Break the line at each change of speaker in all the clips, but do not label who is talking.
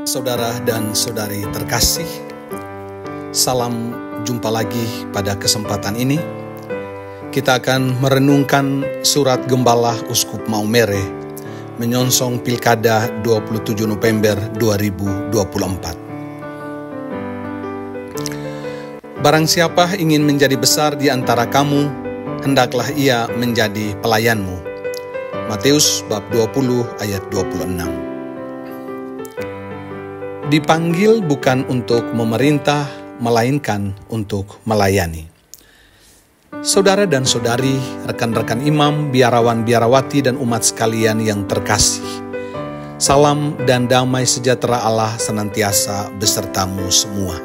Saudara dan saudari terkasih, salam jumpa lagi pada kesempatan ini. Kita akan merenungkan surat Gembala Uskup Maumere menyongsong Pilkada 27 November 2024. Barang siapa ingin menjadi besar di antara kamu, hendaklah ia menjadi pelayanmu. Matius bab 20 ayat 26. Dipanggil bukan untuk memerintah, melainkan untuk melayani. Saudara dan saudari, rekan-rekan imam, biarawan-biarawati dan umat sekalian yang terkasih, salam dan damai sejahtera Allah senantiasa besertamu semua.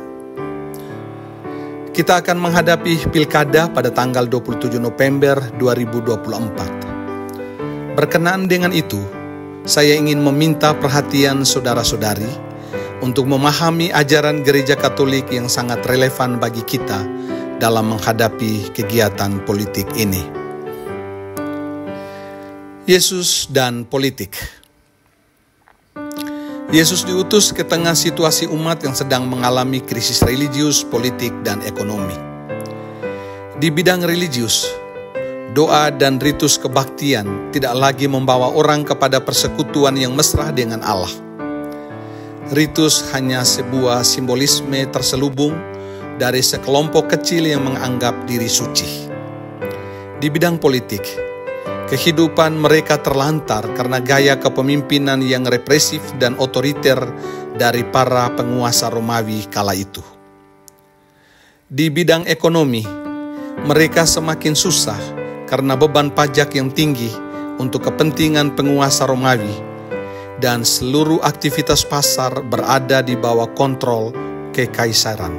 Kita akan menghadapi Pilkada pada tanggal 27 November 2024. Berkenaan dengan itu, saya ingin meminta perhatian saudara-saudari untuk memahami ajaran Gereja Katolik yang sangat relevan bagi kita dalam menghadapi kegiatan politik ini. Yesus dan politik. Yesus diutus ke tengah situasi umat yang sedang mengalami krisis religius, politik, dan ekonomi. Di bidang religius, doa dan ritus kebaktian tidak lagi membawa orang kepada persekutuan yang mesra dengan Allah. Ritus hanya sebuah simbolisme terselubung dari sekelompok kecil yang menganggap diri suci. Di bidang politik, kehidupan mereka terlantar karena gaya kepemimpinan yang represif dan otoriter dari para penguasa Romawi kala itu. Di bidang ekonomi, mereka semakin susah karena beban pajak yang tinggi untuk kepentingan penguasa Romawi, dan seluruh aktivitas pasar berada di bawah kontrol kekaisaran.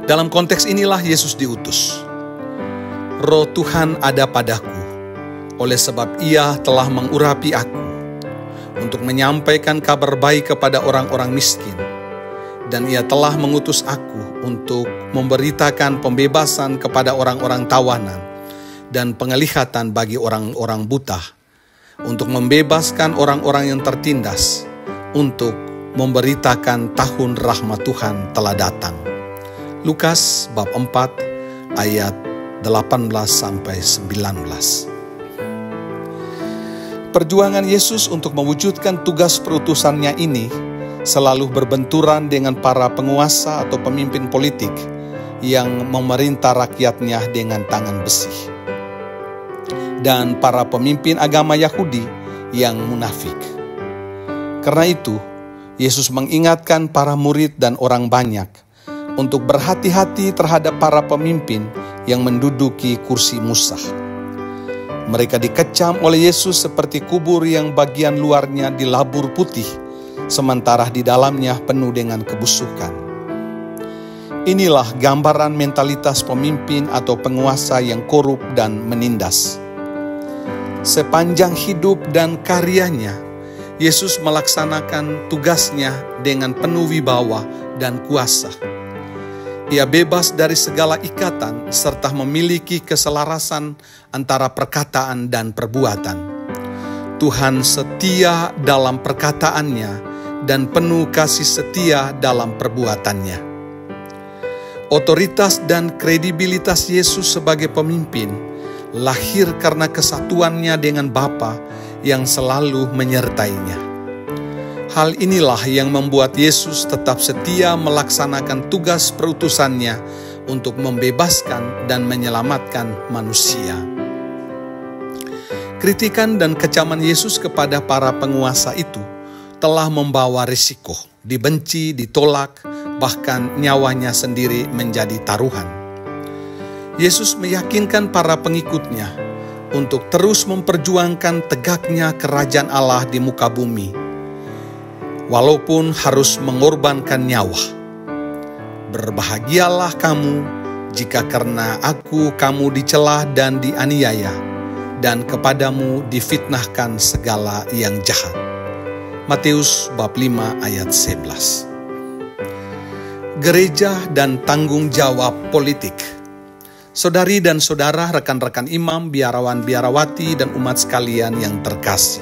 Dalam konteks inilah Yesus diutus. Roh Tuhan ada padaku, oleh sebab Ia telah mengurapi aku untuk menyampaikan kabar baik kepada orang-orang miskin, dan Ia telah mengutus aku untuk memberitakan pembebasan kepada orang-orang tawanan dan penglihatan bagi orang-orang buta, untuk membebaskan orang-orang yang tertindas, untuk memberitakan tahun rahmat Tuhan telah datang. Lukas bab 4 ayat 18-19. Perjuangan Yesus untuk mewujudkan tugas perutusannya ini selalu berbenturan dengan para penguasa atau pemimpin politik yang memerintah rakyatnya dengan tangan besi, dan para pemimpin agama Yahudi yang munafik. Karena itu, Yesus mengingatkan para murid dan orang banyak untuk berhati-hati terhadap para pemimpin yang menduduki kursi Musa. Mereka dikecam oleh Yesus seperti kubur yang bagian luarnya dilabur putih, sementara di dalamnya penuh dengan kebusukan. Inilah gambaran mentalitas pemimpin atau penguasa yang korup dan menindas. Sepanjang hidup dan karyanya, Yesus melaksanakan tugasnya dengan penuh wibawa dan kuasa. Ia bebas dari segala ikatan serta memiliki keselarasan antara perkataan dan perbuatan. Tuhan setia dalam perkataannya dan penuh kasih setia dalam perbuatannya. Otoritas dan kredibilitas Yesus sebagai pemimpin lahir karena kesatuannya dengan Bapa yang selalu menyertainya. Hal inilah yang membuat Yesus tetap setia melaksanakan tugas perutusannya untuk membebaskan dan menyelamatkan manusia. Kritikan dan kecaman Yesus kepada para penguasa itu telah membawa risiko, dibenci, ditolak, bahkan nyawanya sendiri menjadi taruhan. Yesus meyakinkan para pengikutnya untuk terus memperjuangkan tegaknya kerajaan Allah di muka bumi, walaupun harus mengorbankan nyawa. Berbahagialah kamu jika karena aku kamu dicela dan dianiaya, dan kepadamu difitnahkan segala yang jahat. Matius bab 5 ayat 11. Gereja dan tanggung jawab politik. Saudari dan saudara, rekan-rekan imam, biarawan-biarawati, dan umat sekalian yang terkasih.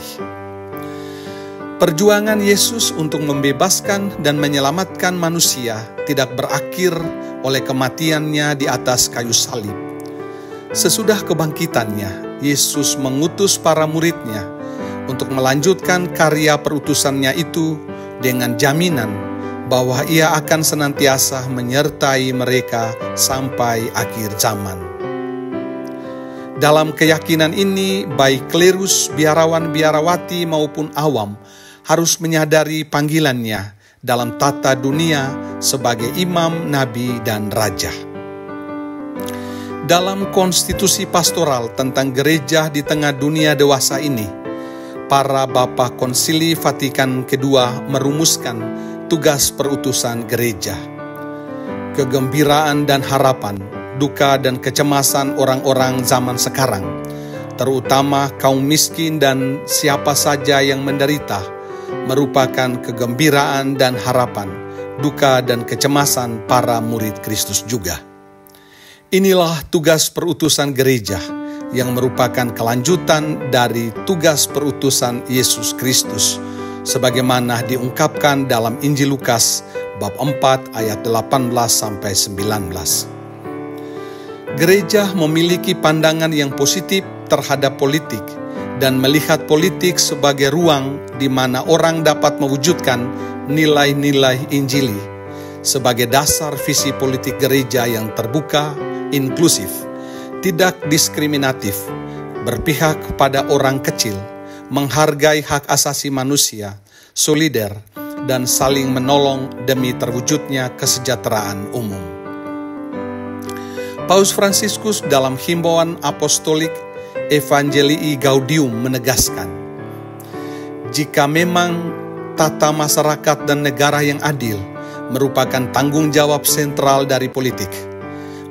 Perjuangan Yesus untuk membebaskan dan menyelamatkan manusia tidak berakhir oleh kematiannya di atas kayu salib. Sesudah kebangkitannya, Yesus mengutus para murid-Nya untuk melanjutkan karya perutusannya itu dengan jaminan bahwa Ia akan senantiasa menyertai mereka sampai akhir zaman. Dalam keyakinan ini, baik klerus, biarawan-biarawati maupun awam harus menyadari panggilannya dalam tata dunia sebagai imam, nabi, dan raja. Dalam konstitusi pastoral tentang gereja di tengah dunia dewasa ini, para Bapa Konsili Vatikan II merumuskan tugas perutusan gereja. Kegembiraan dan harapan, duka dan kecemasan orang-orang zaman sekarang, terutama kaum miskin dan siapa saja yang menderita, merupakan kegembiraan dan harapan, duka dan kecemasan para murid Kristus juga. Inilah tugas perutusan gereja yang merupakan kelanjutan dari tugas perutusan Yesus Kristus, sebagaimana diungkapkan dalam Injil Lukas bab 4 ayat 18-19. Gereja memiliki pandangan yang positif terhadap politik dan melihat politik sebagai ruang di mana orang dapat mewujudkan nilai-nilai Injili sebagai dasar visi politik gereja yang terbuka, inklusif, tidak diskriminatif, berpihak pada orang kecil, menghargai hak asasi manusia, solider, dan saling menolong demi terwujudnya kesejahteraan umum. Paus Fransiskus dalam himbauan apostolik Evangelii Gaudium menegaskan, jika memang tata masyarakat dan negara yang adil merupakan tanggung jawab sentral dari politik,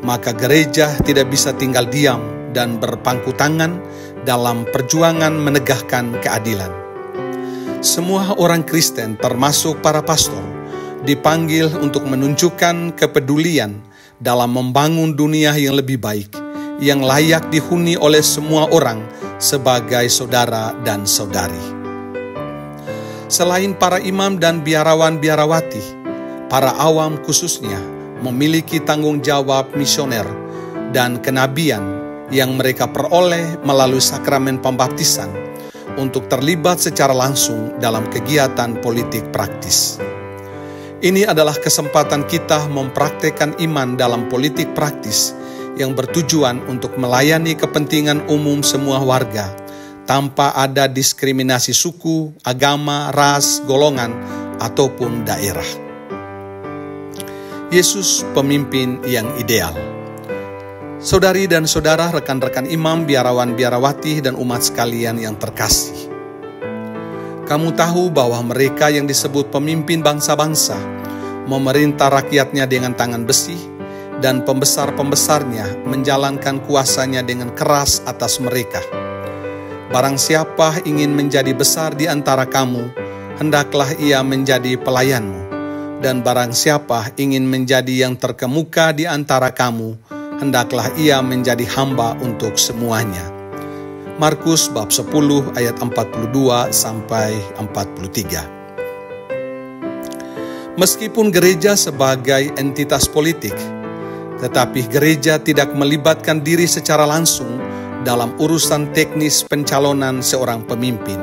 maka gereja tidak bisa tinggal diam dan berpangku tangan dalam perjuangan menegakkan keadilan. Semua orang Kristen, termasuk para pastor, dipanggil untuk menunjukkan kepedulian dalam membangun dunia yang lebih baik, yang layak dihuni oleh semua orang sebagai saudara dan saudari. Selain para imam dan biarawan-biarawati, para awam khususnya memiliki tanggung jawab misioner dan kenabian yang mereka peroleh melalui sakramen pembaptisan untuk terlibat secara langsung dalam kegiatan politik praktis. Ini adalah kesempatan kita mempraktekkan iman dalam politik praktis yang bertujuan untuk melayani kepentingan umum semua warga, tanpa ada diskriminasi suku, agama, ras, golongan, ataupun daerah. Yesus pemimpin yang ideal. Saudari dan saudara, rekan-rekan imam, biarawan-biarawati, dan umat sekalian yang terkasih. Kamu tahu bahwa mereka yang disebut pemimpin bangsa-bangsa memerintah rakyatnya dengan tangan besi, dan pembesar-pembesarnya menjalankan kuasanya dengan keras atas mereka. Barang siapa ingin menjadi besar di antara kamu, hendaklah ia menjadi pelayanmu. Dan barang siapa ingin menjadi yang terkemuka di antara kamu, hendaklah ia menjadi hamba untuk semuanya. Markus bab 10 ayat 42-43. Meskipun gereja sebagai entitas politik, tetapi gereja tidak melibatkan diri secara langsung dalam urusan teknis pencalonan seorang pemimpin.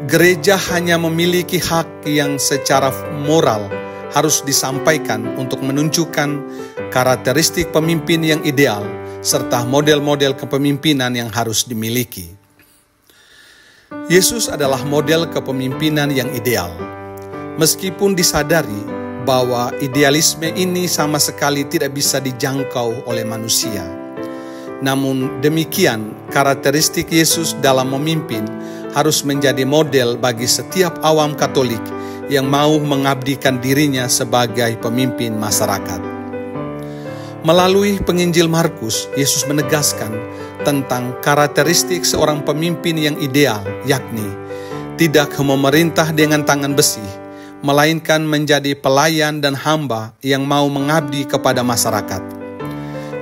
Gereja hanya memiliki hak yang secara moral harus disampaikan untuk menunjukkan karakteristik pemimpin yang ideal serta model-model kepemimpinan yang harus dimiliki. Yesus adalah model kepemimpinan yang ideal. Meskipun disadari bahwa idealisme ini sama sekali tidak bisa dijangkau oleh manusia. Namun demikian, karakteristik Yesus dalam memimpin harus menjadi model bagi setiap awam Katolik yang mau mengabdikan dirinya sebagai pemimpin masyarakat. Melalui penginjil Markus, Yesus menegaskan tentang karakteristik seorang pemimpin yang ideal, yakni tidak memerintah dengan tangan besi, melainkan menjadi pelayan dan hamba yang mau mengabdi kepada masyarakat.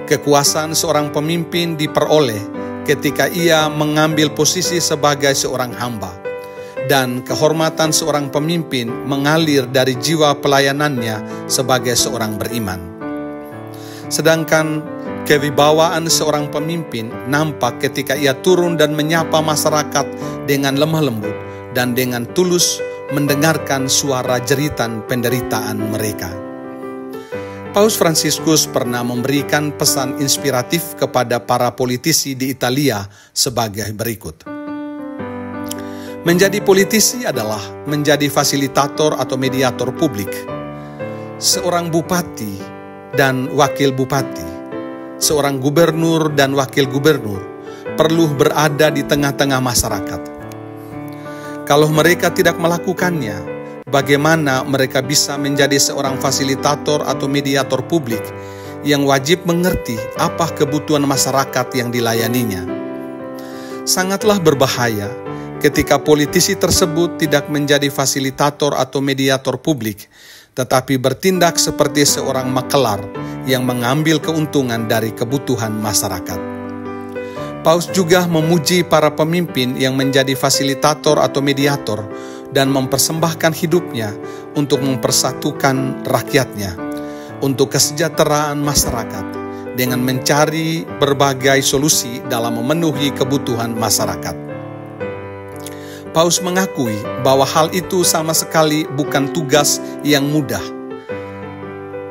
Kekuasaan seorang pemimpin diperoleh ketika ia mengambil posisi sebagai seorang hamba, dan kehormatan seorang pemimpin mengalir dari jiwa pelayanannya sebagai seorang beriman. Sedangkan kewibawaan seorang pemimpin nampak ketika ia turun dan menyapa masyarakat dengan lemah lembut dan dengan tulus mendengarkan suara jeritan penderitaan mereka. Paus Fransiskus pernah memberikan pesan inspiratif kepada para politisi di Italia sebagai berikut. Menjadi politisi adalah menjadi fasilitator atau mediator publik. Seorang bupati dan wakil bupati, seorang gubernur dan wakil gubernur perlu berada di tengah-tengah masyarakat. Kalau mereka tidak melakukannya, bagaimana mereka bisa menjadi seorang fasilitator atau mediator publik yang wajib mengerti apa kebutuhan masyarakat yang dilayaninya? Sangatlah berbahaya ketika politisi tersebut tidak menjadi fasilitator atau mediator publik, tetapi bertindak seperti seorang makelar yang mengambil keuntungan dari kebutuhan masyarakat. Paus juga memuji para pemimpin yang menjadi fasilitator atau mediator dan mempersembahkan hidupnya untuk mempersatukan rakyatnya, untuk kesejahteraan masyarakat, dengan mencari berbagai solusi dalam memenuhi kebutuhan masyarakat. Paus mengakui bahwa hal itu sama sekali bukan tugas yang mudah.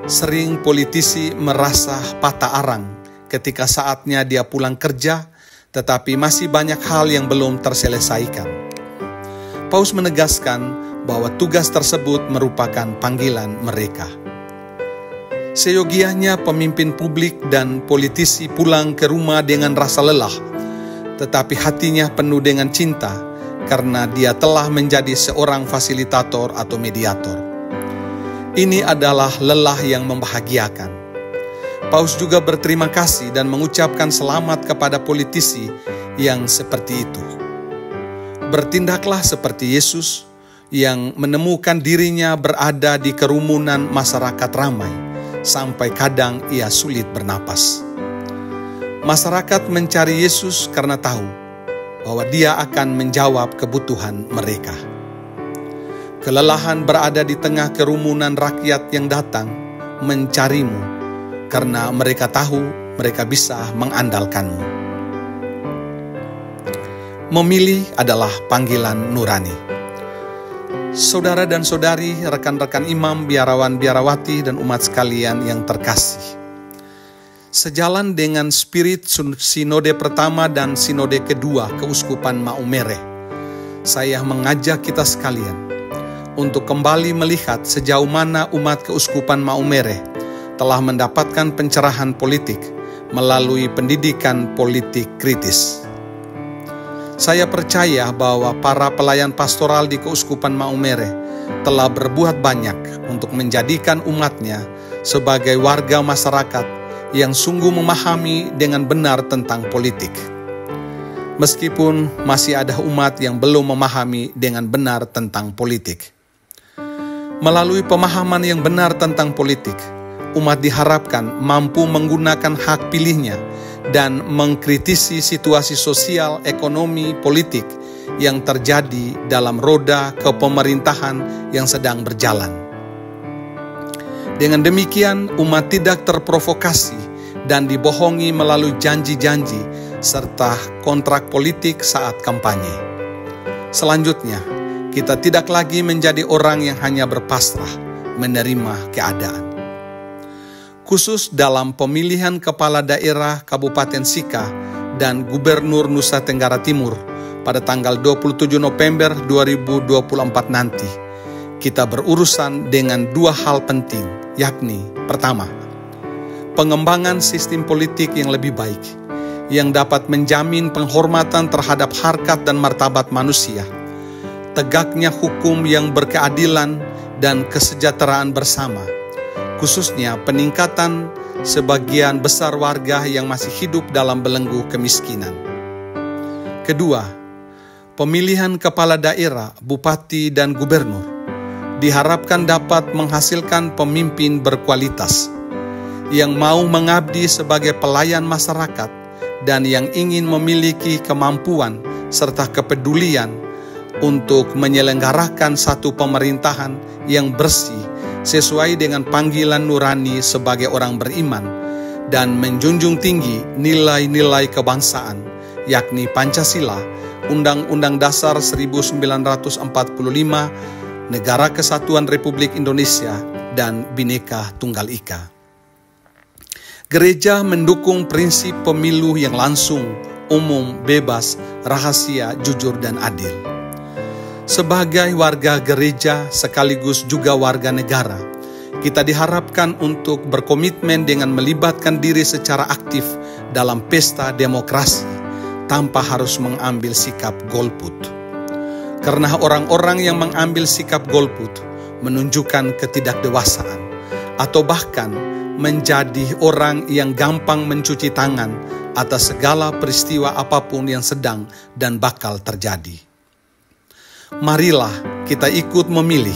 Sering politisi merasa patah arang ketika saatnya dia pulang kerja, tetapi masih banyak hal yang belum terselesaikan. Paus menegaskan bahwa tugas tersebut merupakan panggilan mereka. Seyogianya pemimpin publik dan politisi pulang ke rumah dengan rasa lelah, tetapi hatinya penuh dengan cinta karena dia telah menjadi seorang fasilitator atau mediator. Ini adalah lelah yang membahagiakan. Paus juga berterima kasih dan mengucapkan selamat kepada politisi yang seperti itu. Bertindaklah seperti Yesus yang menemukan dirinya berada di kerumunan masyarakat ramai, sampai kadang ia sulit bernapas. Masyarakat mencari Yesus karena tahu bahwa dia akan menjawab kebutuhan mereka. Kelelahan berada di tengah kerumunan rakyat yang datang mencarimu, karena mereka tahu mereka bisa mengandalkanmu. Memilih adalah panggilan nurani. Saudara dan saudari, rekan-rekan imam, biarawan-biarawati, dan umat sekalian yang terkasih. Sejalan dengan spirit sinode pertama dan sinode kedua Keuskupan Maumere, saya mengajak kita sekalian untuk kembali melihat sejauh mana umat Keuskupan Maumere telah mendapatkan pencerahan politik melalui pendidikan politik kritis. Saya percaya bahwa para pelayan pastoral di Keuskupan Maumere telah berbuat banyak untuk menjadikan umatnya sebagai warga masyarakat yang sungguh memahami dengan benar tentang politik. Meskipun masih ada umat yang belum memahami dengan benar tentang politik. Melalui pemahaman yang benar tentang politik, umat diharapkan mampu menggunakan hak pilihnya dan mengkritisi situasi sosial, ekonomi, politik yang terjadi dalam roda kepemerintahan yang sedang berjalan. Dengan demikian, umat tidak terprovokasi dan dibohongi melalui janji-janji serta kontrak politik saat kampanye. Selanjutnya, kita tidak lagi menjadi orang yang hanya berpasrah menerima keadaan. Khusus dalam pemilihan kepala daerah Kabupaten Sika dan Gubernur Nusa Tenggara Timur pada tanggal 27 November 2024 nanti, kita berurusan dengan dua hal penting, yakni pertama, pengembangan sistem politik yang lebih baik, yang dapat menjamin penghormatan terhadap harkat dan martabat manusia, tegaknya hukum yang berkeadilan dan kesejahteraan bersama, khususnya peningkatan sebagian besar warga yang masih hidup dalam belenggu kemiskinan. Kedua, pemilihan kepala daerah, bupati, dan gubernur diharapkan dapat menghasilkan pemimpin berkualitas yang mau mengabdi sebagai pelayan masyarakat dan yang ingin memiliki kemampuan serta kepedulian untuk menyelenggarakan satu pemerintahan yang bersih sesuai dengan panggilan nurani sebagai orang beriman dan menjunjung tinggi nilai-nilai kebangsaan, yakni Pancasila, Undang-Undang Dasar 1945, Negara Kesatuan Republik Indonesia, dan Bhinneka Tunggal Ika. Gereja mendukung prinsip pemilu yang langsung, umum, bebas, rahasia, jujur, dan adil. Sebagai warga gereja sekaligus juga warga negara, kita diharapkan untuk berkomitmen dengan melibatkan diri secara aktif dalam pesta demokrasi tanpa harus mengambil sikap golput. Karena orang-orang yang mengambil sikap golput menunjukkan ketidakdewasaan atau bahkan menjadi orang yang gampang mencuci tangan atas segala peristiwa apapun yang sedang dan bakal terjadi. Marilah kita ikut memilih,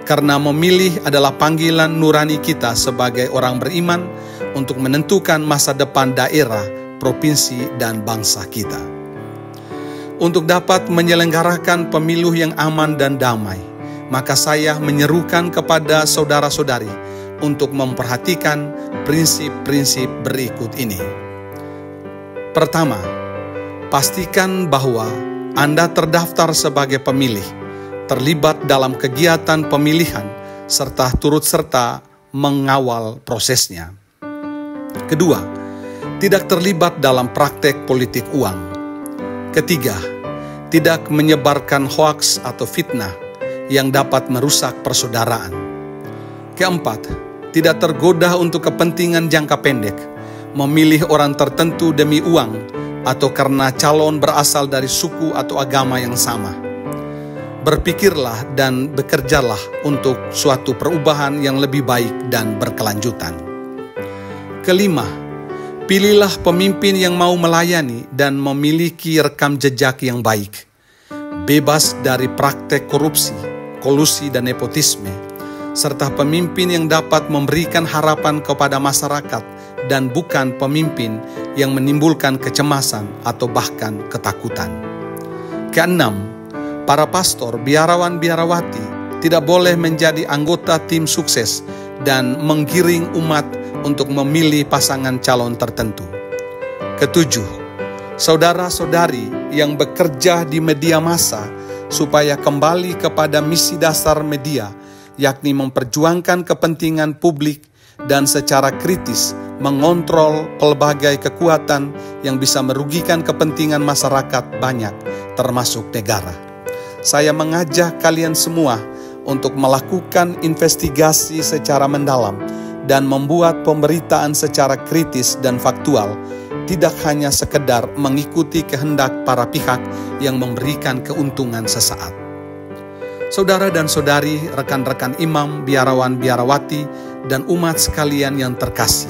karena memilih adalah panggilan nurani kita sebagai orang beriman untuk menentukan masa depan daerah, provinsi, dan bangsa kita. Untuk dapat menyelenggarakan pemilu yang aman dan damai, maka saya menyerukan kepada saudara-saudari untuk memperhatikan prinsip-prinsip berikut ini. Pertama, pastikan bahwa Anda terdaftar sebagai pemilih, terlibat dalam kegiatan pemilihan, serta turut serta mengawal prosesnya. Kedua, tidak terlibat dalam praktek politik uang. Ketiga, tidak menyebarkan hoaks atau fitnah yang dapat merusak persaudaraan. Keempat, tidak tergoda untuk kepentingan jangka pendek, memilih orang tertentu demi uang atau karena calon berasal dari suku atau agama yang sama. Berpikirlah dan bekerjalah untuk suatu perubahan yang lebih baik dan berkelanjutan. Kelima, pilihlah pemimpin yang mau melayani dan memiliki rekam jejak yang baik, bebas dari praktek korupsi, kolusi, dan nepotisme, serta pemimpin yang dapat memberikan harapan kepada masyarakat dan bukan pemimpin yang menimbulkan kecemasan atau bahkan ketakutan. Keenam, para pastor, biarawan-biarawati tidak boleh menjadi anggota tim sukses dan menggiring umat untuk memilih pasangan calon tertentu. Ketujuh, saudara-saudari yang bekerja di media massa supaya kembali kepada misi dasar media, yakni memperjuangkan kepentingan publik dan secara kritis mengontrol pelbagai kekuatan yang bisa merugikan kepentingan masyarakat banyak, termasuk negara. Saya mengajak kalian semua untuk melakukan investigasi secara mendalam dan membuat pemberitaan secara kritis dan faktual, tidak hanya sekedar mengikuti kehendak para pihak yang memberikan keuntungan sesaat. Saudara dan saudari, rekan-rekan imam, biarawan, biarawati, dan umat sekalian yang terkasih,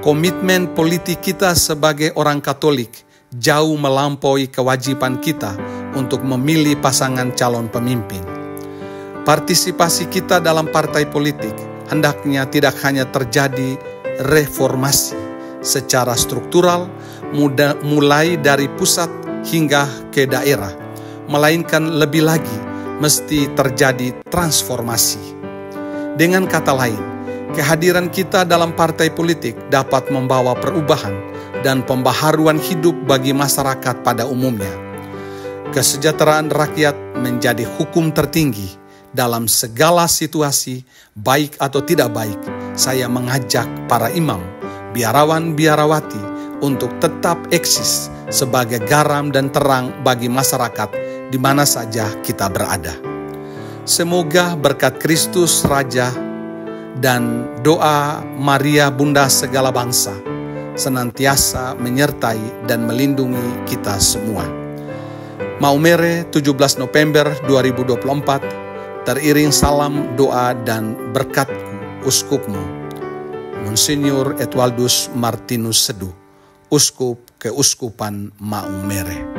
komitmen politik kita sebagai orang Katolik jauh melampaui kewajiban kita untuk memilih pasangan calon pemimpin. Partisipasi kita dalam partai politik hendaknya tidak hanya terjadi reformasi secara struktural mulai dari pusat hingga ke daerah, melainkan lebih lagi mesti terjadi transformasi. Dengan kata lain, kehadiran kita dalam partai politik dapat membawa perubahan dan pembaharuan hidup bagi masyarakat pada umumnya. Kesejahteraan rakyat menjadi hukum tertinggi dalam segala situasi, baik atau tidak baik. Saya mengajak para imam, biarawan, biarawati untuk tetap eksis sebagai garam dan terang bagi masyarakat di mana saja kita berada. Semoga berkat Kristus Raja dan doa Maria Bunda segala bangsa senantiasa menyertai dan melindungi kita semua. Maumere, 17 November 2024, teriring salam, doa, dan berkatku, Uskupmu, Monsinyur Edwaldus Martinus Seduh, Uskup Keuskupan Maumere.